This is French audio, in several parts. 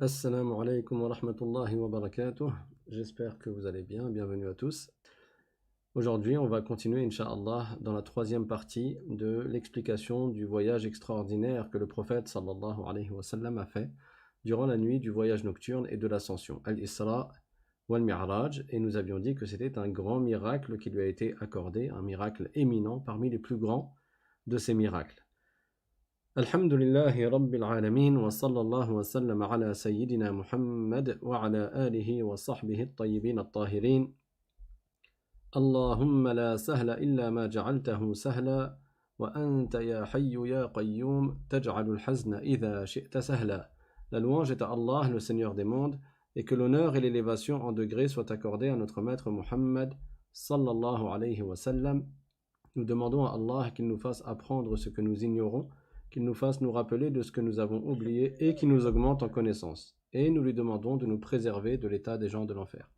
Assalamu alaikum wa rahmatullahi wa barakatuh. J'espère que vous allez bien. Bienvenue à tous. Aujourd'hui, on va continuer, Inch'Allah, dans la troisième partie de l'explication du voyage extraordinaire que le prophète sallallahu alayhi wa sallam a fait durant la nuit du voyage nocturne et de l'ascension, Al-Isra wal-Mi'raj. Et nous avions dit que c'était un grand miracle qui lui a été accordé, un miracle éminent parmi les plus grands de ces miracles. الحمد لله رب العالمين وصلى الله وسلم على سيدنا محمد وعلى آله وصحبه الطيبين الطاهرين اللهم لا سهل إلا ما جعلته سهلا وأنت يا حي يا قيوم تجعل الحزن إذا شئت سهلا. La louange est à Allah, le Seigneur des mondes, et que l'honneur et l'élévation en degrés soient accordés à notre maître Muhammad sallallahu alayhi wa sallam. Nous demandons à Allah qu'il nous fasse apprendre ce que nous ignorons, qu'il nous fasse nous rappeler de ce que nous avons oublié et qu'il nous augmente en connaissance. Et nous lui demandons de nous préserver de l'état des gens de l'enfer.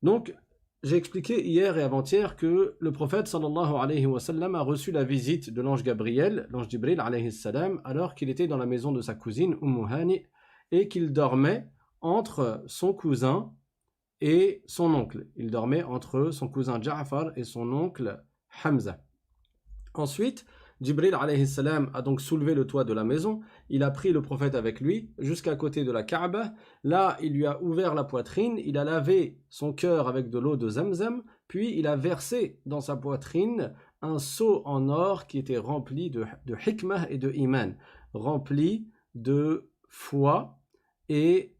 Donc, j'ai expliqué hier et avant-hier que le prophète sallallahu alayhi wa sallam a reçu la visite de l'ange Gabriel, l'ange Jibril alayhi salam, alors qu'il était dans la maison de sa cousine Hani et qu'il dormait entre son cousin et son oncle. Il dormait entre son cousin Ja'far et son oncle Hamza. Ensuite, Jibril alayhi salam a donc soulevé le toit de la maison, il a pris le prophète avec lui jusqu'à côté de la Kaaba, là il lui a ouvert la poitrine, il a lavé son cœur avec de l'eau de Zamzam, puis il a versé dans sa poitrine un seau en or qui était rempli de hikmah et de iman, rempli de foi et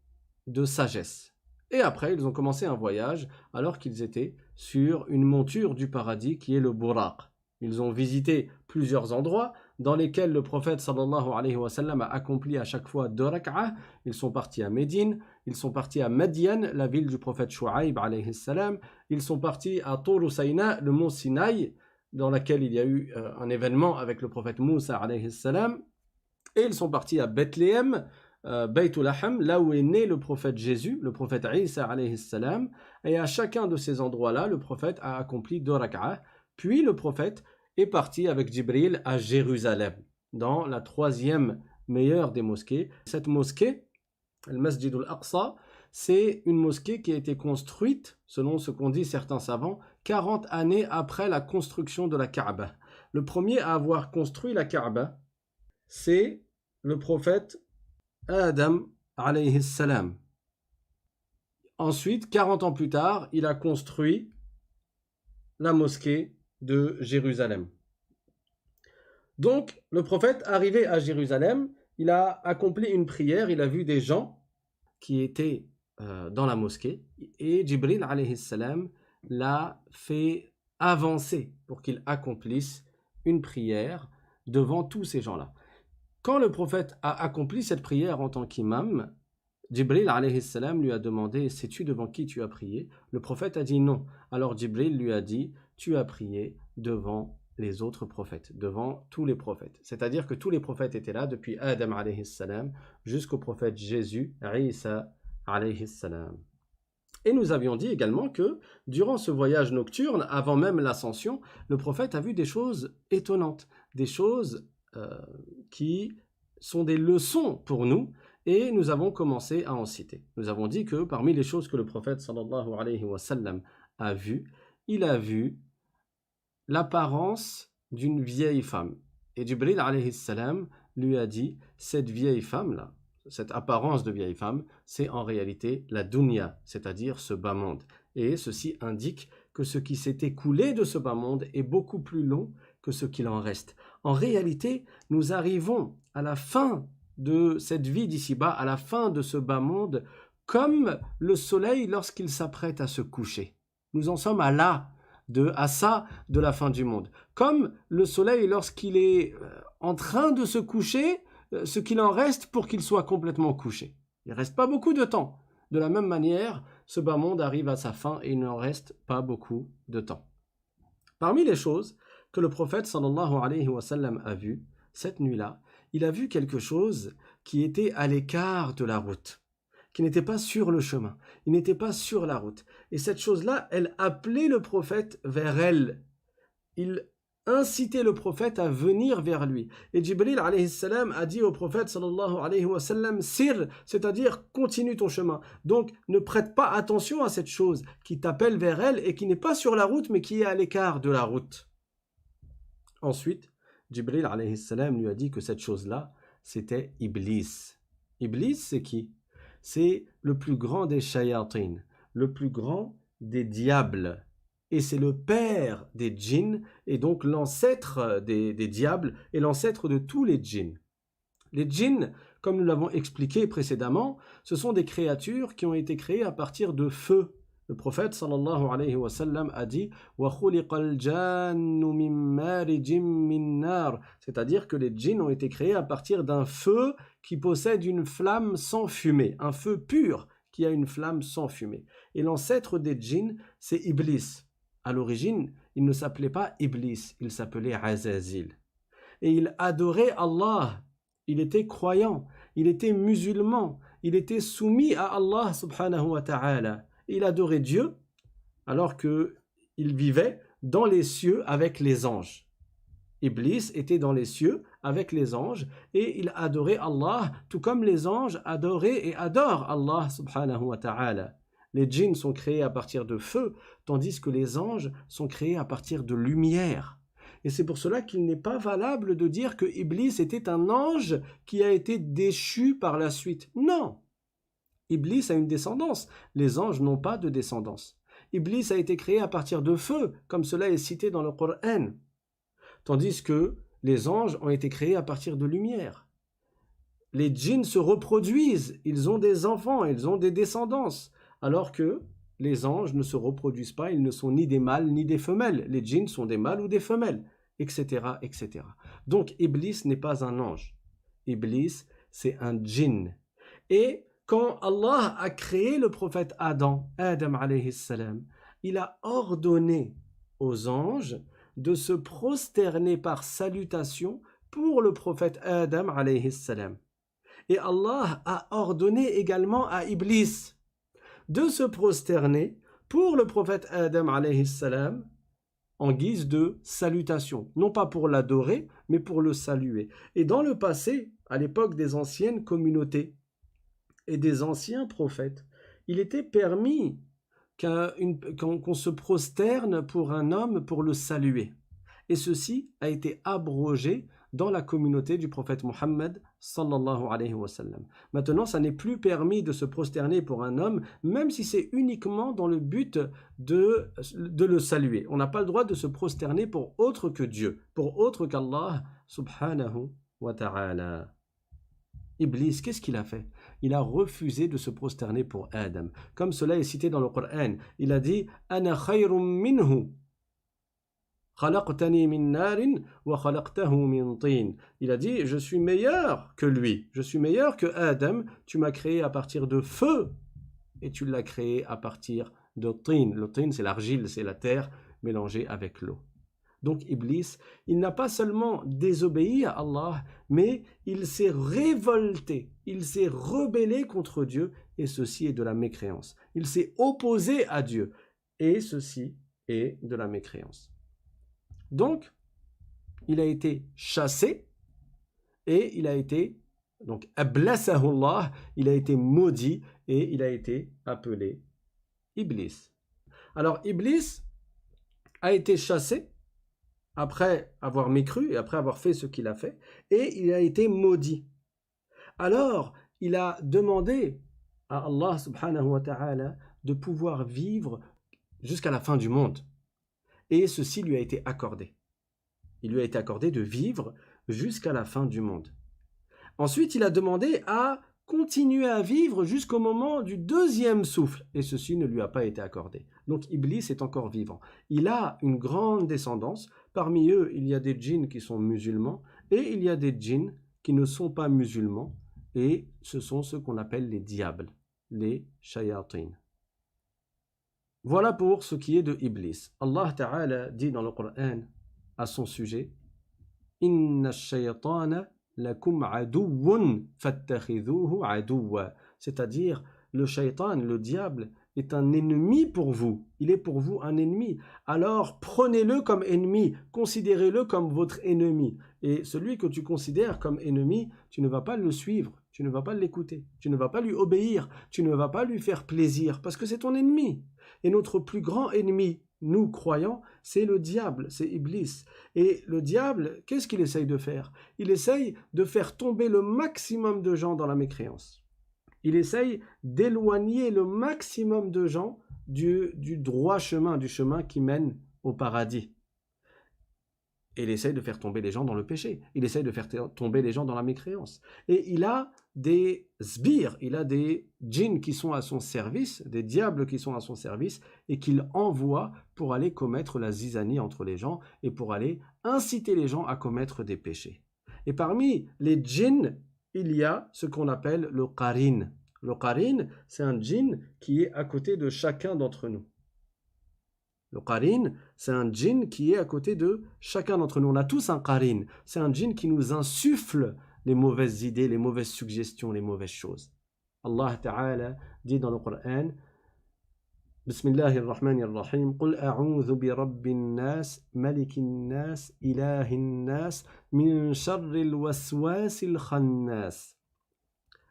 de sagesse. Et après ils ont commencé un voyage alors qu'ils étaient sur une monture du paradis qui est le Buraq. Ils ont visité plusieurs endroits dans lesquels le prophète sallallahu alayhi wa sallam a accompli à chaque fois 2 rak'ah. Ils sont partis à Médine, ils sont partis à Madian, la ville du prophète Shu'aib alayhi salam. Ils sont partis à Tour Sayna, le mont Sinaï, dans lequel il y a eu un événement avec le prophète Moussa alayhi salam. Et ils sont partis à Bethléem, Baytul Laham, là où est né le prophète Jésus, le prophète Isa alayhi salam. Et à chacun de ces endroits-là, le prophète a accompli 2 rak'ah. Puis le prophète est parti avec Jibril à Jérusalem, dans la troisième meilleure des mosquées. Cette mosquée, le Masjid al-Aqsa, c'est une mosquée qui a été construite, selon ce qu'ont dit certains savants, 40 années après la construction de la Kaaba. Le premier à avoir construit la Kaaba, c'est le prophète Adam alayhi salam. Ensuite, 40 ans plus tard, il a construit la mosquée de Jérusalem. Donc, le prophète, arrivé à Jérusalem, il a accompli une prière, il a vu des gens qui étaient dans la mosquée, et Jibril alayhi salam l'a fait avancer pour qu'il accomplisse une prière devant tous ces gens-là. Quand le prophète a accompli cette prière en tant qu'imam, Jibril alayhi salam lui a demandé « Sais-tu devant qui tu as prié ?» Le prophète a dit non. Alors Jibril lui a dit « Tu as prié devant les autres prophètes, devant tous les prophètes. » C'est-à-dire que tous les prophètes étaient là depuis Adam alayhi salam jusqu'au prophète Jésus, Isa alayhi salam. Et nous avions dit également que durant ce voyage nocturne, avant même l'ascension, le prophète a vu des choses étonnantes, des choses qui sont des leçons pour nous, et nous avons commencé à en citer. Nous avons dit que parmi les choses que le prophète sallallahu alayhi wa sallam a vues, il a vu l'apparence d'une vieille femme. Et Jibril alayhi salam lui a dit, cette vieille femme-là, cette apparence de vieille femme, c'est en réalité la dunya, c'est-à-dire ce bas monde. Et ceci indique que ce qui s'est écoulé de ce bas monde est beaucoup plus long que ce qu'il en reste. En réalité, nous arrivons à la fin de cette vie d'ici-bas, à la fin de ce bas monde, comme le soleil lorsqu'il s'apprête à se coucher. Nous en sommes à ça de la fin du monde. Comme le soleil lorsqu'il est en train de se coucher, ce qu'il en reste pour qu'il soit complètement couché. Il ne reste pas beaucoup de temps. De la même manière, ce bas monde arrive à sa fin et il n'en reste pas beaucoup de temps. Parmi les choses que le prophète sallallahu alayhi wa sallam a vues, cette nuit-là, il a vu quelque chose qui était à l'écart de la route, qui n'était pas sur le chemin, il n'était pas sur la route. Et cette chose-là, elle appelait le prophète vers elle. Il inciter le prophète à venir vers lui. Et Jibril alayhi salam a dit au prophète sallallahu alayhi wa sallam, sir, c'est-à-dire continue ton chemin. Donc ne prête pas attention à cette chose qui t'appelle vers elle et qui n'est pas sur la route mais qui est à l'écart de la route. Ensuite, Jibril alayhi salam lui a dit que cette chose-là, c'était Iblis. Iblis, c'est qui? C'est le plus grand des shayatin, le plus grand des diables. Et c'est le père des djinns, et donc l'ancêtre des diables, et l'ancêtre de tous les djinns. Les djinns, comme nous l'avons expliqué précédemment, ce sont des créatures qui ont été créées à partir de feu. Le prophète sallallahu alayhi wa sallam a dit c'est-à-dire que les djinns ont été créés à partir d'un feu qui possède une flamme sans fumée, un feu pur qui a une flamme sans fumée. Et l'ancêtre des djinns, c'est Iblis. À l'origine, il ne s'appelait pas Iblis, il s'appelait Azazil. Et il adorait Allah, il était croyant, il était musulman, il était soumis à Allah subhanahu wa ta'ala. Il adorait Dieu alors qu'il vivait dans les cieux avec les anges. Iblis était dans les cieux avec les anges et il adorait Allah tout comme les anges adoraient et adorent Allah subhanahu wa ta'ala. Les djinns sont créés à partir de feu, tandis que les anges sont créés à partir de lumière. Et c'est pour cela qu'il n'est pas valable de dire que Iblis était un ange qui a été déchu par la suite. Non! Iblis a une descendance. Les anges n'ont pas de descendance. Iblis a été créé à partir de feu, comme cela est cité dans le Coran. Tandis que les anges ont été créés à partir de lumière. Les djinns se reproduisent, ils ont des enfants, ils ont des descendances. Alors que les anges ne se reproduisent pas, ils ne sont ni des mâles ni des femelles. Les djinns sont des mâles ou des femelles, etc., etc. Donc Iblis n'est pas un ange. Iblis, c'est un djinn. Et quand Allah a créé le prophète Adam alayhi salam, il a ordonné aux anges de se prosterner par salutation pour le prophète Adam alayhi salam. Et Allah a ordonné également à Iblis de se prosterner pour le prophète Adam alayhi salam en guise de salutation, non pas pour l'adorer, mais pour le saluer. Et dans le passé, à l'époque des anciennes communautés et des anciens prophètes, il était permis qu'on se prosterne pour un homme pour le saluer. Et ceci a été abrogé dans la communauté du prophète Mohammed sallallahu alayhi wa sallam. Maintenant, ça n'est plus permis de se prosterner pour un homme, même si c'est uniquement dans le but de le saluer. On n'a pas le droit de se prosterner pour autre que Dieu, pour autre qu'Allah subhanahu wa ta'ala. Iblis, qu'est-ce qu'il a fait? Il a refusé de se prosterner pour Adam. Comme cela est cité dans le Coran, il a dit « Ana khayrun minhu » il a dit je suis meilleur que lui, je suis meilleur que Adam, tu m'as créé à partir de feu et tu l'as créé à partir de tin. Le tin, c'est l'argile, c'est la terre mélangée avec l'eau. Donc Iblis, il n'a pas seulement désobéi à Allah, mais il s'est révolté, il s'est rebellé contre Dieu, et ceci est de la mécréance. Il s'est opposé à Dieu, et ceci est de la mécréance. Donc, il a été chassé et il a été, donc, ablasahullah, il a été maudit et il a été appelé Iblis. Alors, Iblis a été chassé après avoir mécru et après avoir fait ce qu'il a fait et il a été maudit. Alors, il a demandé à Allah subhanahu wa ta'ala de pouvoir vivre jusqu'à la fin du monde. Et ceci lui a été accordé. Il lui a été accordé de vivre jusqu'à la fin du monde. Ensuite, il a demandé à continuer à vivre jusqu'au moment du deuxième souffle. Et ceci ne lui a pas été accordé. Donc Iblis est encore vivant. Il a une grande descendance. Parmi eux, il y a des djinns qui sont musulmans et il y a des djinns qui ne sont pas musulmans. Et ce sont ceux qu'on appelle les diables, les shayatin. Voilà pour ce qui est de Iblis. Allah Ta'ala dit dans le Coran à son sujet Inna ash-shaytana lakum aduwwun fattakhidhuhu aduwwa. C'est-à-dire, le shaytan, le diable, est un ennemi pour vous. Il est pour vous un ennemi. Alors prenez-le comme ennemi, considérez-le comme votre ennemi. Et celui que tu considères comme ennemi, tu ne vas pas le suivre, tu ne vas pas l'écouter, tu ne vas pas lui obéir, tu ne vas pas lui faire plaisir, parce que c'est ton ennemi. Et notre plus grand ennemi, nous croyants, c'est le diable, c'est Iblis. Et le diable, qu'est-ce qu'il essaye de faire? Il essaye de faire tomber le maximum de gens dans la mécréance. Il essaye d'éloigner le maximum de gens du droit chemin, du chemin qui mène au paradis. Et il essaye de faire tomber les gens dans le péché. Il essaye de faire tomber les gens dans la mécréance. Et il a des sbires, il a des djinns qui sont à son service, des diables qui sont à son service, et qu'il envoie pour aller commettre la zizanie entre les gens et pour aller inciter les gens à commettre des péchés. Et parmi les djinns, il y a ce qu'on appelle le qarin. Le qarin, c'est un djinn qui est à côté de chacun d'entre nous. Le qarin, c'est un djinn qui est à côté de chacun d'entre nous. On a tous un qarin. C'est un djinn qui nous insuffle les mauvaises idées, les mauvaises suggestions, les mauvaises choses. Allah Ta'ala dit dans le Coran, Bismillahirrahmanirrahim, Qul a'udhu bi rabbin nas, malikin nas, ilahin nas, min sharril waswasil khannas,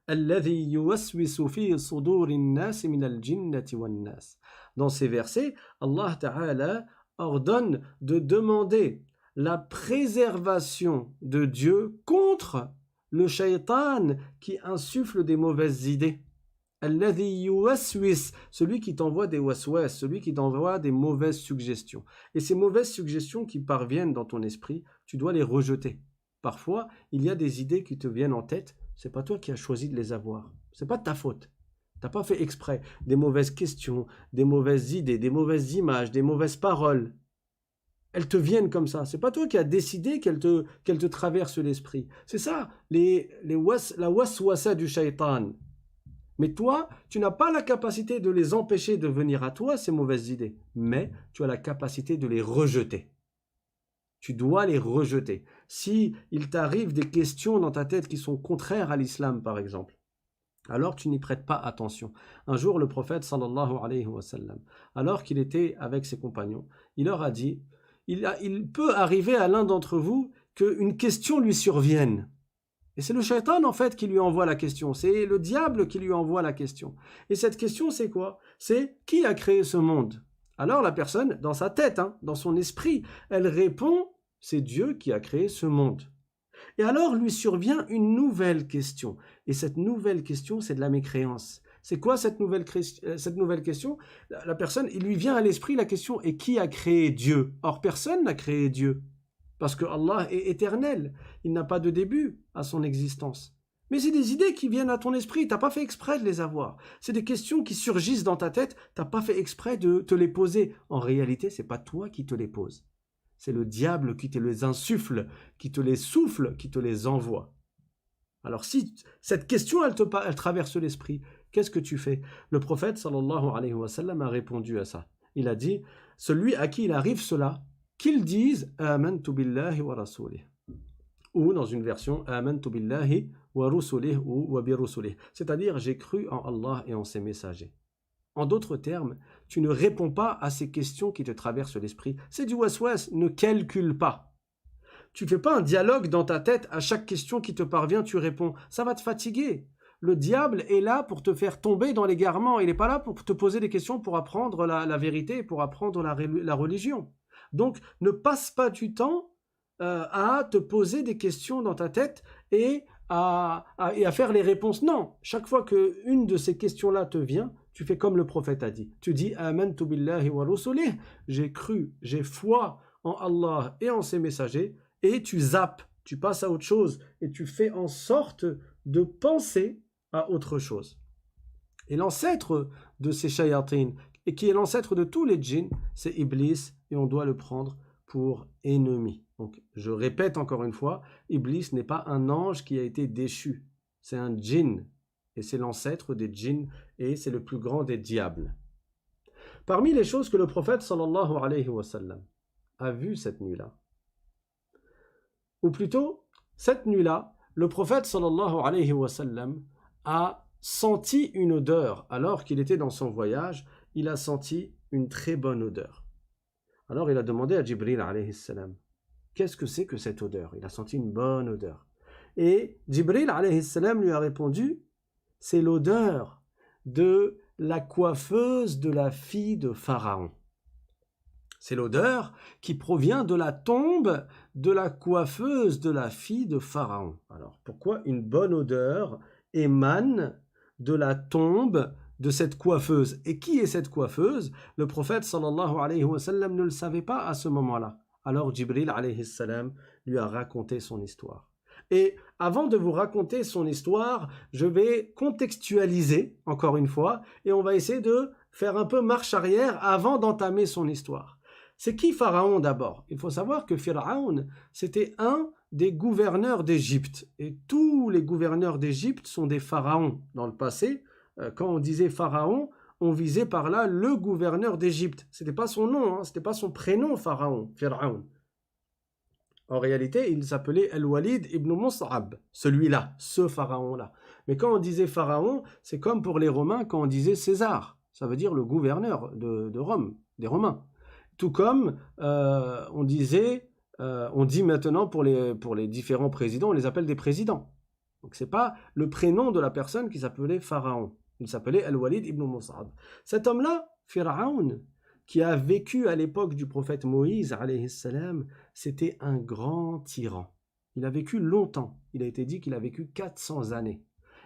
alladhi yuwaswisu fi sudurin nas min al-jinnati wan nas. Dans ces versets, Allah Ta'ala ordonne de demander la préservation de Dieu contre le shaitan qui insuffle des mauvaises idées. Alladhi yuwaswis, celui qui t'envoie des waswas, celui qui t'envoie des mauvaises suggestions. Et ces mauvaises suggestions qui parviennent dans ton esprit, tu dois les rejeter. Parfois, il y a des idées qui te viennent en tête, c'est pas toi qui as choisi de les avoir. C'est pas de ta faute. T'as pas fait exprès. Des mauvaises questions, des mauvaises idées, des mauvaises images, des mauvaises paroles. Elles te viennent comme ça. C'est pas toi qui as décidé qu'elles te traversent l'esprit. C'est ça, la waswasa du shaitan. Mais toi, tu n'as pas la capacité de les empêcher de venir à toi, ces mauvaises idées. Mais tu as la capacité de les rejeter. Tu dois les rejeter. Si il t'arrive des questions dans ta tête qui sont contraires à l'islam, par exemple, alors tu n'y prêtes pas attention. Un jour, le prophète, sallallahu alayhi wa sallam, alors qu'il était avec ses compagnons, il leur a dit, il peut arriver à l'un d'entre vous qu'une question lui survienne. Et c'est le shaitan, en fait, qui lui envoie la question. C'est le diable qui lui envoie la question. Et cette question, c'est quoi? C'est qui a créé ce monde? Alors la personne, dans sa tête, dans son esprit, elle répond, c'est Dieu qui a créé ce monde. Et alors lui survient une nouvelle question. Et cette nouvelle question, c'est de la mécréance. C'est quoi cette nouvelle question? La personne, il lui vient à l'esprit la question, et qui a créé Dieu? Or, personne n'a créé Dieu. Parce que Allah est éternel. Il n'a pas de début à son existence. Mais c'est des idées qui viennent à ton esprit. Tu n'as pas fait exprès de les avoir. C'est des questions qui surgissent dans ta tête. Tu n'as pas fait exprès de te les poser. En réalité, ce n'est pas toi qui te les poses. C'est le diable qui te les insuffle, qui te les souffle, qui te les envoie. Alors si cette question, elle traverse l'esprit, qu'est-ce que tu fais? Le prophète, sallallahu alayhi wa sallam, a répondu à ça. Il a dit, celui à qui il arrive cela, qu'ils disent « Amantu billahi wa rasulih » ou dans une version « Amantu billahi wa rusulih » ou « wa bi rusulih », c'est-à-dire « J'ai cru en Allah et en ses messagers ». En d'autres termes, tu ne réponds pas à ces questions qui te traversent l'esprit. C'est du waswas, ne calcule pas. Tu ne fais pas un dialogue dans ta tête, à chaque question qui te parvient, tu réponds. Ça va te fatiguer. Le diable est là pour te faire tomber dans l'égarement. Il n'est pas là pour te poser des questions pour apprendre la vérité, pour apprendre la religion. Donc, ne passe pas du temps à te poser des questions dans ta tête et à faire les réponses. Non, chaque fois qu'une de ces questions-là te vient, tu fais comme le prophète a dit. Tu dis « Amantu billahi wa rusulih » j'ai cru, j'ai foi en Allah et en ses messagers, et tu zappes, tu passes à autre chose, et tu fais en sorte de penser à autre chose. Et l'ancêtre de ces shayatines, et qui est l'ancêtre de tous les djinns, c'est Iblis, et on doit le prendre pour ennemi. Donc, je répète encore une fois, Iblis n'est pas un ange qui a été déchu, c'est un djinn, et c'est l'ancêtre des djinns, et c'est le plus grand des diables. Parmi les choses que le prophète sallallahu alayhi wa sallam a vues cette nuit-là, ou plutôt, cette nuit-là, le prophète sallallahu alayhi wa sallam a sentit une odeur. Alors qu'il était dans son voyage, il a senti une très bonne odeur. Alors il a demandé à Jibril alayhi salam, qu'est-ce que c'est que cette odeur? Il a senti une bonne odeur. Et Jibril alayhi salam lui a répondu, c'est l'odeur de la coiffeuse de la fille de Pharaon. C'est l'odeur qui provient de la tombe de la coiffeuse de la fille de Pharaon. Alors pourquoi une bonne odeur émane de la tombe de cette coiffeuse? Et qui est cette coiffeuse? Le prophète sallallahu alayhi wa sallam ne le savait pas à ce moment-là. Alors Jibril alayhi salam lui a raconté son histoire. Et avant de vous raconter son histoire, je vais contextualiser, encore une fois, et on va essayer de faire un peu marche arrière avant d'entamer son histoire. C'est qui Pharaon d'abord? Il faut savoir que Pharaon, c'était un des gouverneurs d'Égypte. Et tous les gouverneurs d'Égypte sont des pharaons. Dans le passé, quand on disait Pharaon, on visait par là le gouverneur d'Égypte. Ce n'était pas son nom, ce n'était pas son prénom Pharaon. En réalité, il s'appelait Al-Walid ibn Mus'ab, celui-là, ce pharaon-là. Mais quand on disait pharaon, c'est comme pour les Romains quand on disait César. Ça veut dire le gouverneur de Rome, des Romains. Tout comme on dit maintenant pour les différents présidents, on les appelle des présidents. Donc ce n'est pas le prénom de la personne qui s'appelait Pharaon. Il s'appelait Al-Walid ibn Mus'ab. Cet homme-là, Pharaon, qui a vécu à l'époque du prophète Moïse, alayhi salam, c'était un grand tyran. Il a vécu longtemps. Il a été dit qu'il a vécu 400 années.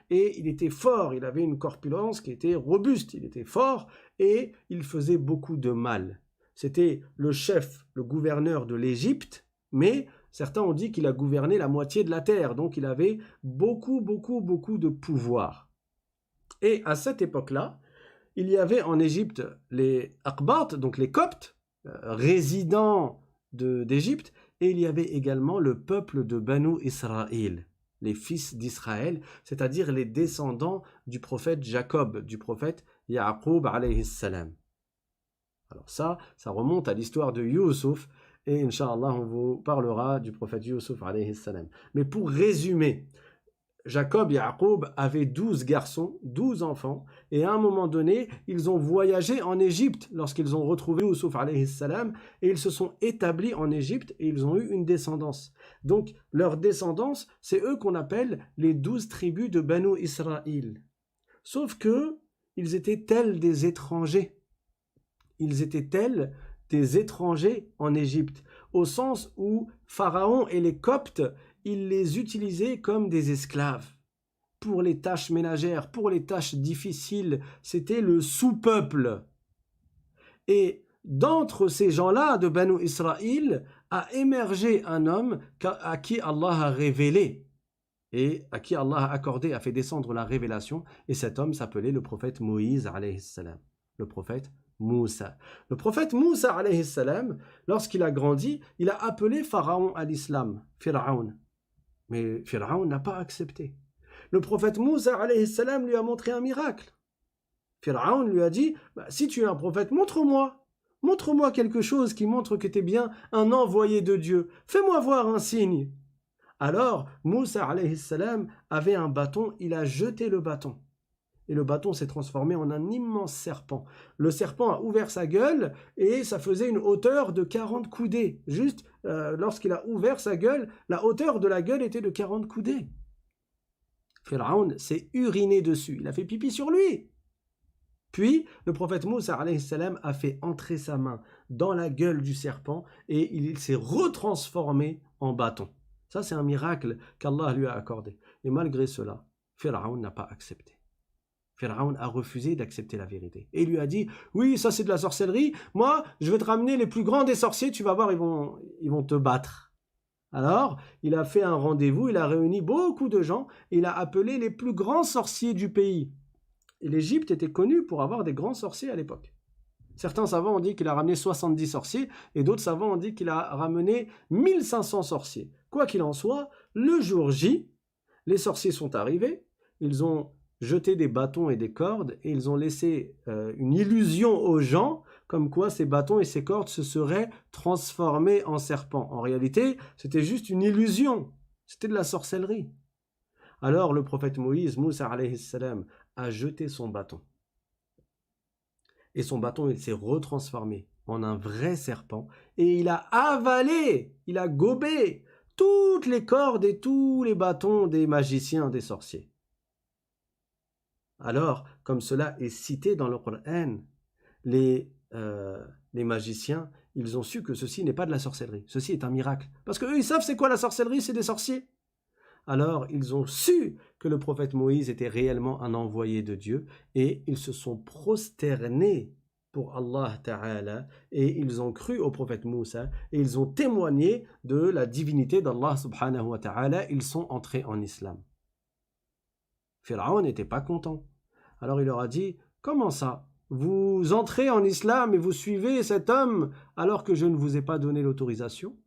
Et il était fort, il avait une corpulence qui était robuste, il était fort et il faisait beaucoup de mal. C'était le chef, le gouverneur de l'Égypte, mais certains ont dit qu'il a gouverné la moitié de la terre, donc il avait beaucoup de pouvoir. Et à cette époque-là, il y avait en Égypte les Aqbat, donc les Coptes, résidents d'Égypte, et il y avait également le peuple de Banu Israël, les fils d'Israël, c'est-à-dire les descendants du prophète Jacob, du prophète Ya'qub alayhi salam. Alors ça remonte à l'histoire de Youssouf, et Inch'Allah, on vous parlera du prophète Youssouf alayhi salam. Mais pour résumer, Jacob et Ya'qub avaient 12 garçons, 12 enfants, et à un moment donné, ils ont voyagé en Égypte lorsqu'ils ont retrouvé Youssouf alayhi salam, et ils se sont établis en Égypte et ils ont eu une descendance. Donc, leur descendance, c'est eux qu'on appelle les 12 tribus de Banu Israël. Sauf que, ils étaient tels des étrangers. Ils étaient tels des étrangers en Égypte, au sens où Pharaon et les Coptes, ils les utilisaient comme des esclaves. Pour les tâches ménagères, pour les tâches difficiles, c'était le sous-peuple. Et d'entre ces gens-là, de Banu Israël, a émergé un homme à qui Allah a révélé, et à qui Allah a accordé, a fait descendre la révélation, et cet homme s'appelait le prophète Moïse, alayhi salam, le prophète Moussa. Le prophète Moussa, alayhi salam, lorsqu'il a grandi, il a appelé Pharaon à l'islam, Pharaon. Mais Pharaon n'a pas accepté. Le prophète Moussa, alayhi salam, lui a montré un miracle. Pharaon lui a dit, si tu es un prophète, montre-moi. Montre-moi quelque chose qui montre que tu es bien un envoyé de Dieu. Fais-moi voir un signe. Alors, Moussa, alayhi salam, avait un bâton, il a jeté le bâton. Et le bâton s'est transformé en un immense serpent. Le serpent a ouvert sa gueule et ça faisait une hauteur de 40 coudées. Juste lorsqu'il a ouvert sa gueule, la hauteur de la gueule était de 40 coudées. Pharaon s'est uriné dessus, il a fait pipi sur lui. Puis, le prophète Moussa alayhi salam a fait entrer sa main dans la gueule du serpent et il s'est retransformé en bâton. Ça, c'est un miracle qu'Allah lui a accordé. Et malgré cela, Pharaon n'a pas accepté. Pharaon a refusé d'accepter la vérité. Et il lui a dit, oui, ça c'est de la sorcellerie, moi je vais te ramener les plus grands des sorciers, tu vas voir, ils vont te battre. Alors, il a fait un rendez-vous, il a réuni beaucoup de gens, et il a appelé les plus grands sorciers du pays. Et l'Égypte était connue pour avoir des grands sorciers à l'époque. Certains savants ont dit qu'il a ramené 70 sorciers, et d'autres savants ont dit qu'il a ramené 1500 sorciers. Quoi qu'il en soit, le jour J, les sorciers sont arrivés, ils ont jeté des bâtons et des cordes et ils ont laissé une illusion aux gens comme quoi ces bâtons et ces cordes se seraient transformés en serpents. En réalité, c'était juste une illusion. C'était de la sorcellerie. Alors le prophète Moïse, Moussa alayhi salam, a jeté son bâton. Et son bâton, il s'est retransformé en un vrai serpent. Et il a avalé, il a gobé toutes les cordes et tous les bâtons des magiciens, des sorciers. Alors, comme cela est cité dans le Coran, les magiciens, ils ont su que ceci n'est pas de la sorcellerie. Ceci est un miracle. Parce qu'eux, ils savent c'est quoi la sorcellerie, c'est des sorciers. Alors, ils ont su que le prophète Moïse était réellement un envoyé de Dieu et ils se sont prosternés pour Allah Ta'ala et ils ont cru au prophète Moussa et ils ont témoigné de la divinité d'Allah Subhanahu wa Ta'ala. Ils sont entrés en islam. Pharaon n'était pas content. Alors il leur a dit, comment ça? Vous entrez en islam et vous suivez cet homme alors que je ne vous ai pas donné l'autorisation?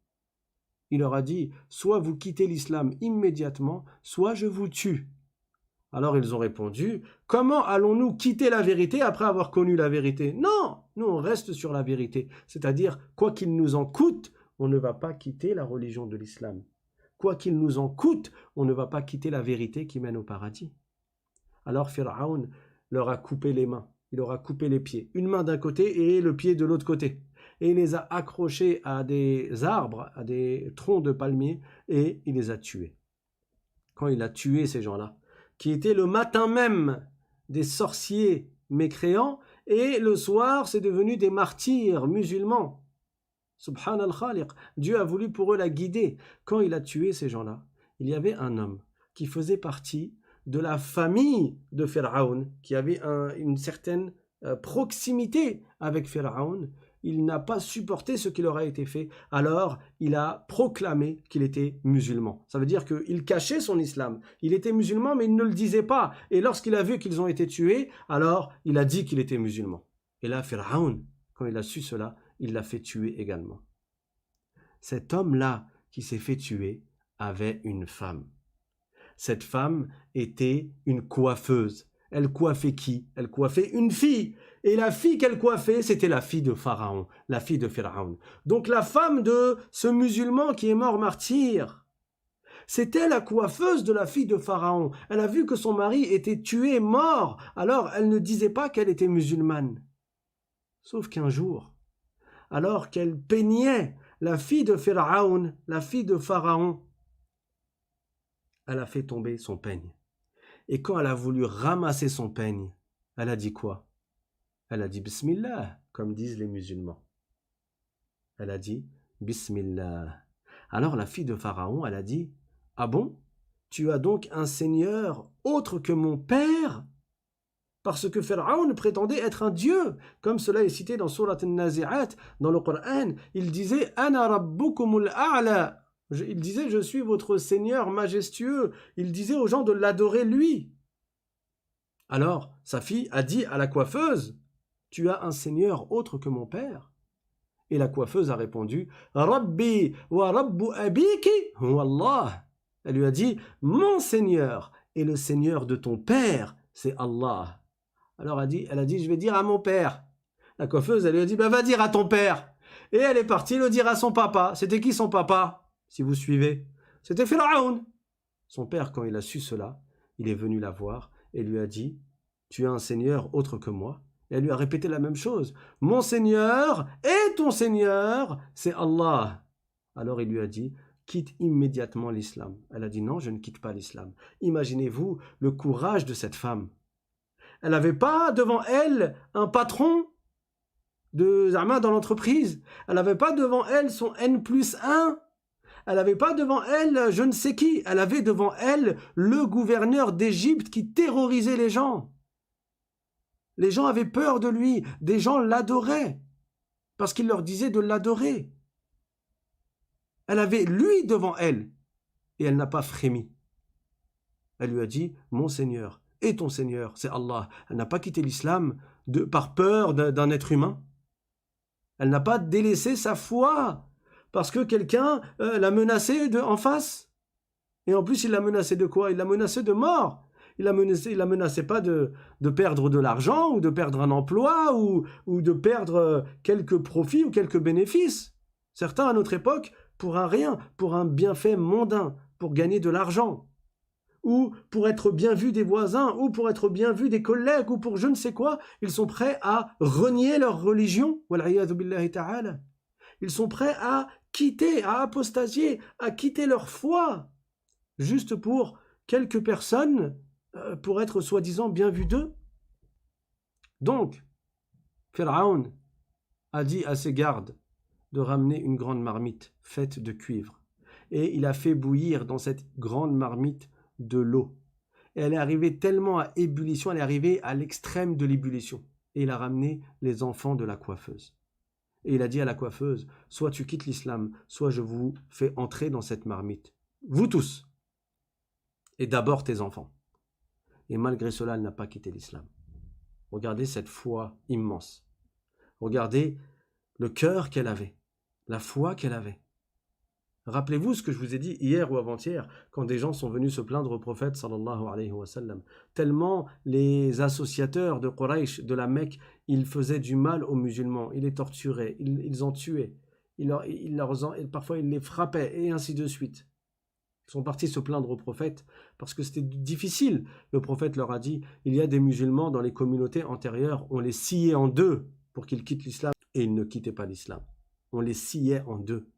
Il leur a dit, soit vous quittez l'islam immédiatement, soit je vous tue. Alors ils ont répondu, comment allons-nous quitter la vérité après avoir connu la vérité? Non, nous on reste sur la vérité. C'est-à-dire, quoi qu'il nous en coûte, on ne va pas quitter la religion de l'islam. Quoi qu'il nous en coûte, on ne va pas quitter la vérité qui mène au paradis. Alors Pharaon leur a coupé les mains, il leur a coupé les pieds, une main d'un côté et le pied de l'autre côté. Et il les a accrochés à des arbres, à des troncs de palmiers, et il les a tués. Quand il a tué ces gens-là, qui étaient le matin même des sorciers mécréants, et le soir c'est devenu des martyrs musulmans. Subhan al-Khaliq, Dieu a voulu pour eux la guider. Quand il a tué ces gens-là, il y avait un homme qui faisait partie de la famille de Pharaon, qui avait une certaine proximité avec Pharaon. Il n'a pas supporté ce qui leur a été fait, alors il a proclamé qu'il était musulman. Ça veut dire qu'il cachait son islam. Il était musulman, mais il ne le disait pas. Et lorsqu'il a vu qu'ils ont été tués, alors il a dit qu'il était musulman. Et là, Pharaon, quand il a su cela, il l'a fait tuer également. Cet homme-là qui s'est fait tuer avait une femme. Cette femme était une coiffeuse. Elle coiffait qui? Elle coiffait une fille. Et la fille qu'elle coiffait, c'était la fille de Pharaon, la fille de Pharaon. Donc la femme de ce musulman qui est mort martyr, c'était la coiffeuse de la fille de Pharaon. Elle a vu que son mari était tué, mort. Alors elle ne disait pas qu'elle était musulmane. Sauf qu'un jour, alors qu'elle peignait la fille de Pharaon, la fille de Pharaon, elle a fait tomber son peigne. Et quand elle a voulu ramasser son peigne, elle a dit quoi? Elle a dit Bismillah, comme disent les musulmans. Elle a dit Bismillah. Alors la fille de Pharaon, elle a dit, ah bon? Tu as donc un seigneur autre que mon père? Parce que Pharaon prétendait être un dieu, comme cela est cité dans Surat An-Nazi'at, dans le Coran. Il disait Ana rabbukumul a'la. Il disait, je suis votre Seigneur majestueux. Il disait aux gens de l'adorer lui. Alors, sa fille a dit à la coiffeuse, tu as un Seigneur autre que mon père? Et la coiffeuse a répondu, Rabbi wa rabbu abiki huwa Allah. Elle lui a dit, mon Seigneur et le Seigneur de ton père, c'est Allah. Alors elle a dit, je vais dire à mon père. La coiffeuse, elle lui a dit, va dire à ton père. Et elle est partie le dire à son papa. C'était qui son papa? Si vous suivez, c'était Pharaon. Son père, quand il a su cela, il est venu la voir et lui a dit, tu as un Seigneur autre que moi? Et elle lui a répété la même chose. Mon Seigneur et ton Seigneur, c'est Allah. Alors il lui a dit, quitte immédiatement l'islam. Elle a dit, non, je ne quitte pas l'islam. Imaginez-vous le courage de cette femme. Elle n'avait pas devant elle un patron de Zama dans l'entreprise. Elle n'avait pas devant elle son N+1. Elle n'avait pas devant elle je ne sais qui. Elle avait devant elle le gouverneur d'Égypte qui terrorisait les gens. Les gens avaient peur de lui. Des gens l'adoraient parce qu'il leur disait de l'adorer. Elle avait lui devant elle et elle n'a pas frémi. Elle lui a dit, mon Seigneur et ton Seigneur, c'est Allah. Elle n'a pas quitté l'islam par peur d'un être humain. Elle n'a pas délaissé sa foi parce que quelqu'un l'a menacée en face. Et en plus, il l'a menacée de quoi? Il l'a menacée de mort. Il la menaçait pas de perdre de l'argent ou de perdre un emploi ou de perdre quelques profits ou quelques bénéfices. Certains, à notre époque, pour un rien, pour un bienfait mondain, pour gagner de l'argent. ou pour être bien vu des voisins, ou pour être bien vu des collègues, ou pour je ne sais quoi, ils sont prêts à renier leur religion. Wal'iyadhu billahi ta'ala. Ils sont prêts à quitter, à apostasier, à quitter leur foi, juste pour quelques personnes, pour être soi-disant bien vus d'eux. Donc, Pharaon a dit à ses gardes de ramener une grande marmite faite de cuivre. Et il a fait bouillir dans cette grande marmite de l'eau. Et elle est arrivée tellement à ébullition, elle est arrivée à l'extrême de l'ébullition. Et il a ramené les enfants de la coiffeuse. Et il a dit à la coiffeuse, soit tu quittes l'islam, soit je vous fais entrer dans cette marmite. Vous tous. Et d'abord tes enfants. Et malgré cela, elle n'a pas quitté l'islam. Regardez cette foi immense. Regardez le cœur qu'elle avait, la foi qu'elle avait. Rappelez-vous ce que je vous ai dit hier ou avant-hier, quand des gens sont venus se plaindre au prophète sallallahu alayhi wa sallam. Tellement les associateurs de Quraysh, de la Mecque, ils faisaient du mal aux musulmans, ils les torturaient, ils en tuaient, parfois ils les frappaient, et ainsi de suite. Ils sont partis se plaindre au prophète parce que c'était difficile. Le prophète leur a dit, il y a des musulmans dans les communautés antérieures, on les sciait en deux pour qu'ils quittent l'islam, et ils ne quittaient pas l'islam. On les sciait en deux.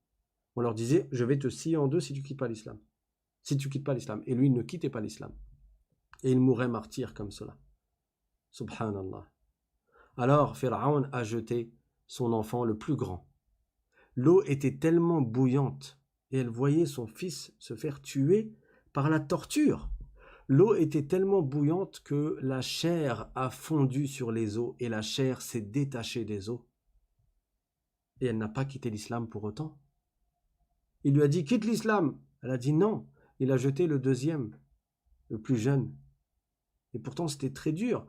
On leur disait, je vais te scier en deux si tu quittes pas l'islam. Si tu quittes pas l'islam. Et lui, il ne quittait pas l'islam. Et il mourait martyr comme cela. Subhanallah. Alors, Pharaon a jeté son enfant le plus grand. L'eau était tellement bouillante et elle voyait son fils se faire tuer par la torture. L'eau était tellement bouillante que la chair a fondu sur les os et la chair s'est détachée des os. Et elle n'a pas quitté l'islam pour autant. Il lui a dit, quitte l'islam. Elle a dit non. Il a jeté le deuxième, le plus jeune. Et pourtant, c'était très dur.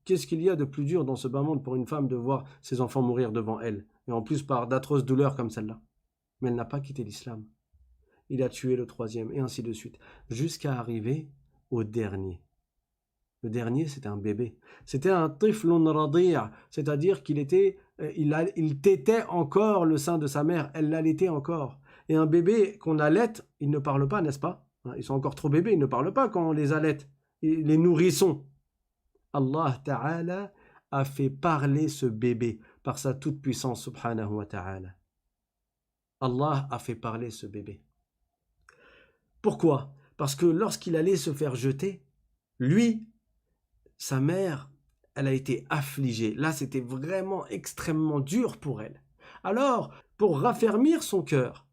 Qu'est-ce qu'il y a de plus dur dans ce bas monde pour une femme de voir ses enfants mourir devant elle, et en plus par d'atroces douleurs comme celle-là. Mais elle n'a pas quitté l'islam. Il a tué le troisième, et ainsi de suite, jusqu'à arriver au dernier. Le dernier, c'était un bébé. C'était un tiflun radi', c'est-à-dire qu'il tétait encore le sein de sa mère, elle l'allaitait encore. Et un bébé qu'on allaite, il ne parle pas, n'est-ce pas? Ils sont encore trop bébés, ils ne parlent pas quand on les allaite. Les nourrissons. Allah Ta'ala a fait parler ce bébé par sa toute-puissance, subhanahu wa ta'ala. Allah a fait parler ce bébé. Pourquoi? Parce que lorsqu'il allait se faire jeter, lui, sa mère, elle a été affligée. Là, c'était vraiment extrêmement dur pour elle. Alors, pour raffermir son cœur,